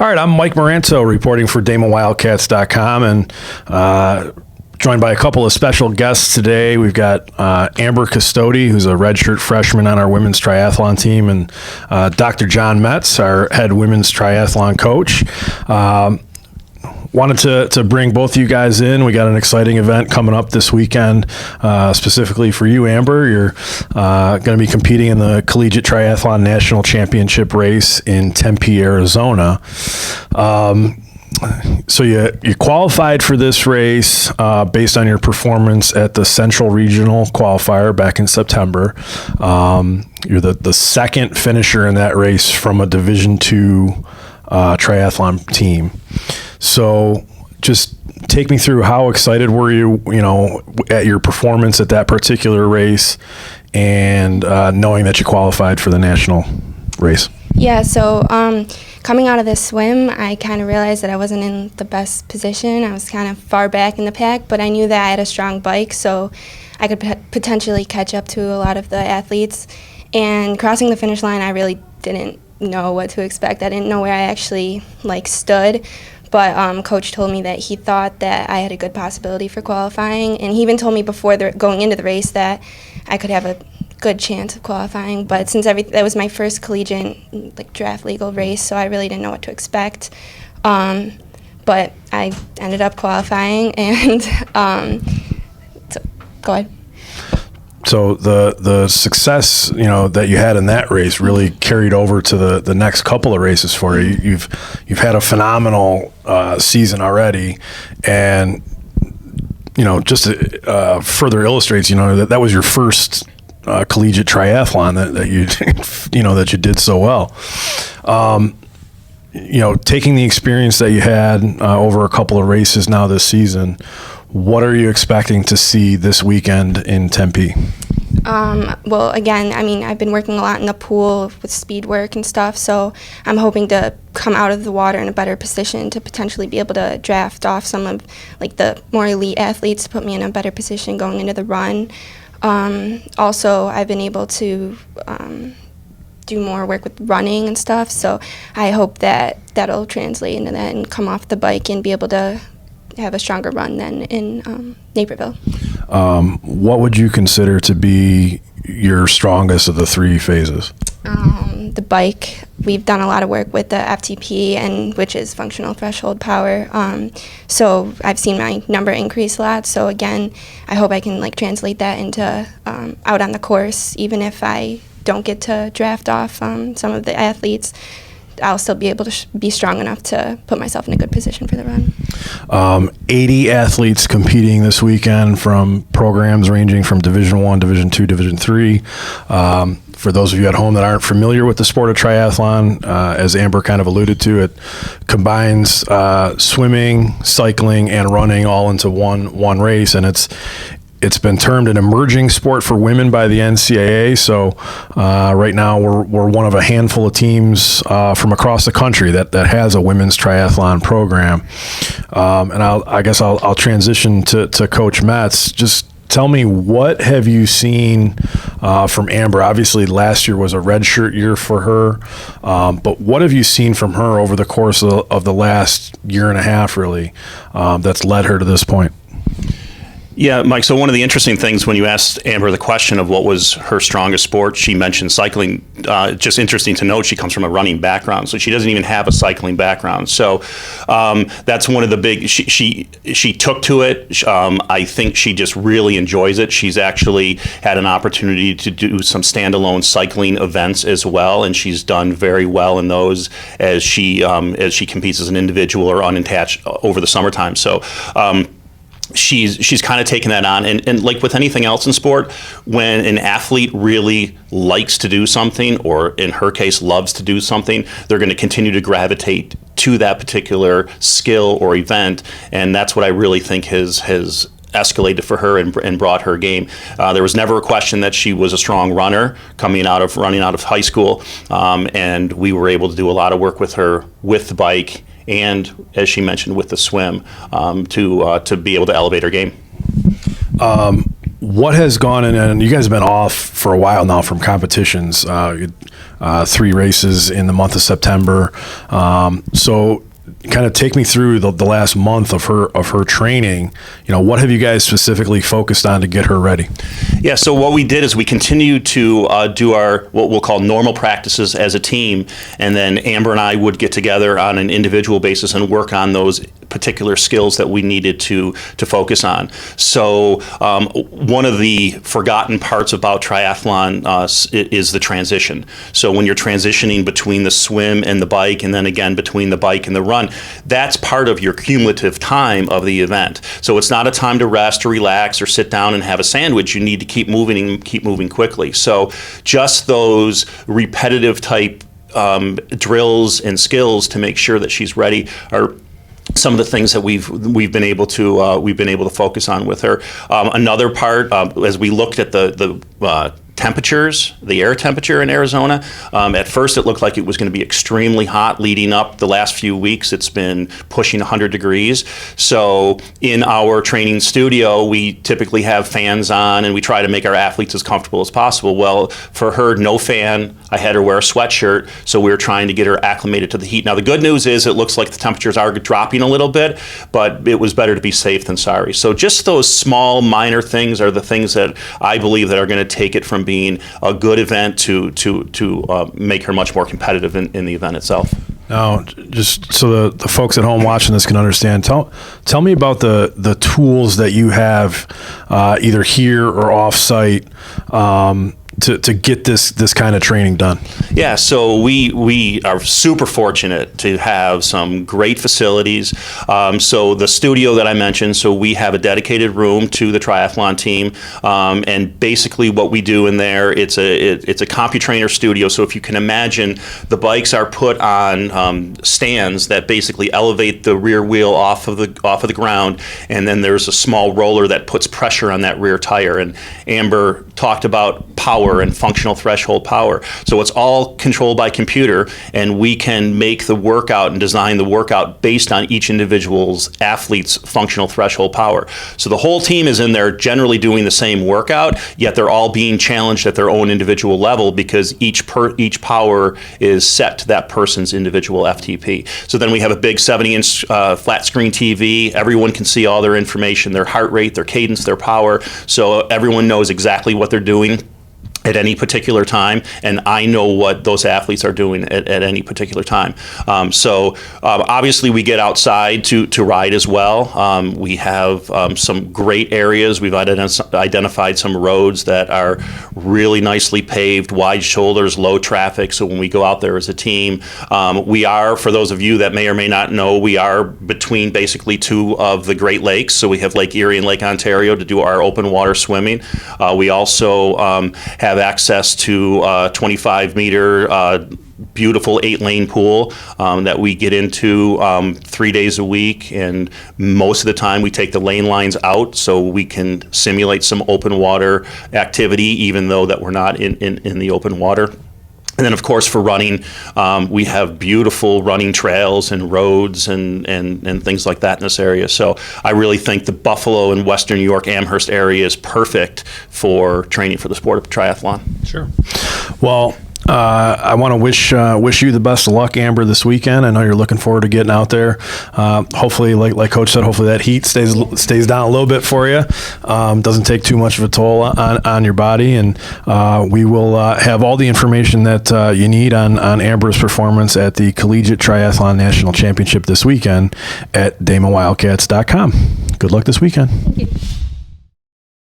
All right, I'm Mike Moranto reporting for DamonWildcats.com and joined by a couple of special guests today. We've got Amber Custody, who's a redshirt freshman on our women's triathlon team, and Dr. John Metz, our head women's triathlon coach. Wanted to bring both of you guys in. We got an exciting event coming up this weekend, specifically for you, Amber. You're going to be competing in the Collegiate Triathlon National Championship race in Tempe, Arizona. So you qualified for this race based on your performance at the Central Regional Qualifier back in September. You're the second finisher in that race from a Division II triathlon team. So just take me through how excited were you, at your performance at that particular race and knowing that you qualified for the national race. Yeah, so coming out of this swim, I kind of realized that I wasn't in the best position. I was kind of far back in the pack, but I knew that I had a strong bike, so I could potentially catch up to a lot of the athletes. And crossing the finish line, I really didn't know what to expect. I didn't know where I actually stood. But Coach told me that he thought that I had a good possibility for qualifying, and he even told me before going into the race that I could have a good chance of qualifying. But since that was my first collegiate draft legal race, so I really didn't know what to expect. But I ended up qualifying, and so go ahead. So the success that you had in that race really carried over to the next couple of races for you. You've had a phenomenal season already, and just to, further illustrates that was your first collegiate triathlon that you that you did so well. Taking the experience that you had over a couple of races now this season, what are you expecting to see this weekend in Tempe? Well, again, I've been working a lot in the pool with speed work and stuff, so I'm hoping to come out of the water in a better position to potentially be able to draft off some of the more elite athletes to put me in a better position going into the run. Also, I've been able to do more work with running and stuff, so I hope that that'll translate into that and come off the bike and be able to have a stronger run than in Naperville. What would you consider to be your strongest of the three phases? The bike. We've done a lot of work with the FTP, which is functional threshold power. So I've seen my number increase a lot. So again, I hope I can translate that into out on the course. Even if I don't get to draft off some of the athletes, I'll still be able to be strong enough to put myself in a good position for the run. 80 athletes competing this weekend from programs ranging from Division I, Division II, Division III. For those of you at home that aren't familiar with the sport of triathlon, as Amber kind of alluded to, it combines swimming, cycling, and running all into one race, and it's been termed an emerging sport for women by the NCAA. So right now we're one of a handful of teams from across the country that has a women's triathlon program. And I guess I'll transition to Coach Metz. Just tell me, what have you seen from Amber? Obviously last year was a redshirt year for her, but what have you seen from her over the course of the last year and a half really that's led her to this point? Yeah, Mike, so one of the interesting things when you asked Amber the question of what was her strongest sport, she mentioned cycling. Just interesting to note, she comes from a running background, so she doesn't even have a cycling background. So that's one of the big, she took to it. I think she just really enjoys it. She's actually had an opportunity to do some standalone cycling events as well, and she's done very well in those as she competes as an individual or unattached over the summertime. So she's kind of taken that on, and like with anything else in sport, when an athlete really likes to do something, or in her case loves to do something, they're going to continue to gravitate to that particular skill or event, and that's what I really think has escalated for her and brought her game. There was never a question that she was a strong runner running out of high school, and we were able to do a lot of work with her with the bike and, as she mentioned, with the swim to be able to elevate her game. What has gone in, and you guys have been off for a while now from competitions. 3 races in the month of September. So kind of take me through the last month of her training. What have you guys specifically focused on to get her ready? Yeah, so what we did is we continued to do our what we'll call normal practices as a team, and then Amber and I would get together on an individual basis and work on those particular skills that we needed to focus on. So one of the forgotten parts about triathlon is the transition. So when you're transitioning between the swim and the bike, and then again between the bike and the run, that's part of your cumulative time of the event. So it's not a time to rest or relax or sit down and have a sandwich. You need to keep moving and keep moving quickly. So just those repetitive type drills and skills to make sure that she's ready are some of the things that we've been able to focus on with her. Another part, as we looked at the temperatures, the air temperature in Arizona, at first it looked like it was going to be extremely hot leading up the last few weeks. It's been pushing 100 degrees. So in our training studio, we typically have fans on and we try to make our athletes as comfortable as possible. Well, for her, no fan. I had her wear a sweatshirt, so we were trying to get her acclimated to the heat. Now, the good news is it looks like the temperatures are dropping a little bit, but it was better to be safe than sorry. So just those small, minor things are the things that I believe that are going to take it from being a good event to make her much more competitive in the event itself. Now, just so the folks at home watching this can understand, tell me about the tools that you have either here or off-site to get this kind of training done. Yeah, so we are super fortunate to have some great facilities. So the studio that I mentioned, so we have a dedicated room to the triathlon team, and basically what we do in there, it's a CompuTrainer studio. So if you can imagine, the bikes are put on stands that basically elevate the rear wheel off of the ground, and then there's a small roller that puts pressure on that rear tire. And Amber talked about power and functional threshold power. So it's all controlled by computer, and we can make the workout and design the workout based on each individual's athlete's functional threshold power. So the whole team is in there generally doing the same workout, yet they're all being challenged at their own individual level because each power is set to that person's individual FTP. So then we have a big 70-inch flat screen TV. Everyone can see all their information, their heart rate, their cadence, their power. So everyone knows exactly what they're doing at any particular time, and I know what those athletes are doing at any particular time. So obviously we get outside to ride as well. We have some great areas. We've identified some roads that are really nicely paved, wide shoulders, low traffic. So when we go out there as a team, we are, for those of you that may or may not know, we are between basically two of the Great Lakes. So we have Lake Erie and Lake Ontario to do our open water swimming. We also have access to a 25-meter beautiful 8-lane pool that we get into 3 days a week, and most of the time we take the lane lines out so we can simulate some open water activity even though that we're not in the open water. And then, of course, for running, we have beautiful running trails and roads and things like that in this area. So I really think the Buffalo and Western New York, Amherst area is perfect for training for the sport of triathlon. Sure. Well, I want to wish you the best of luck, Amber, this weekend. I know you're looking forward to getting out there. Hopefully, like Coach said, hopefully that heat stays down a little bit for you. Doesn't take too much of a toll on your body, and we will have all the information that you need on Amber's performance at the Collegiate Triathlon National Championship this weekend at DamonWildcats.com. Good luck this weekend. Thank you.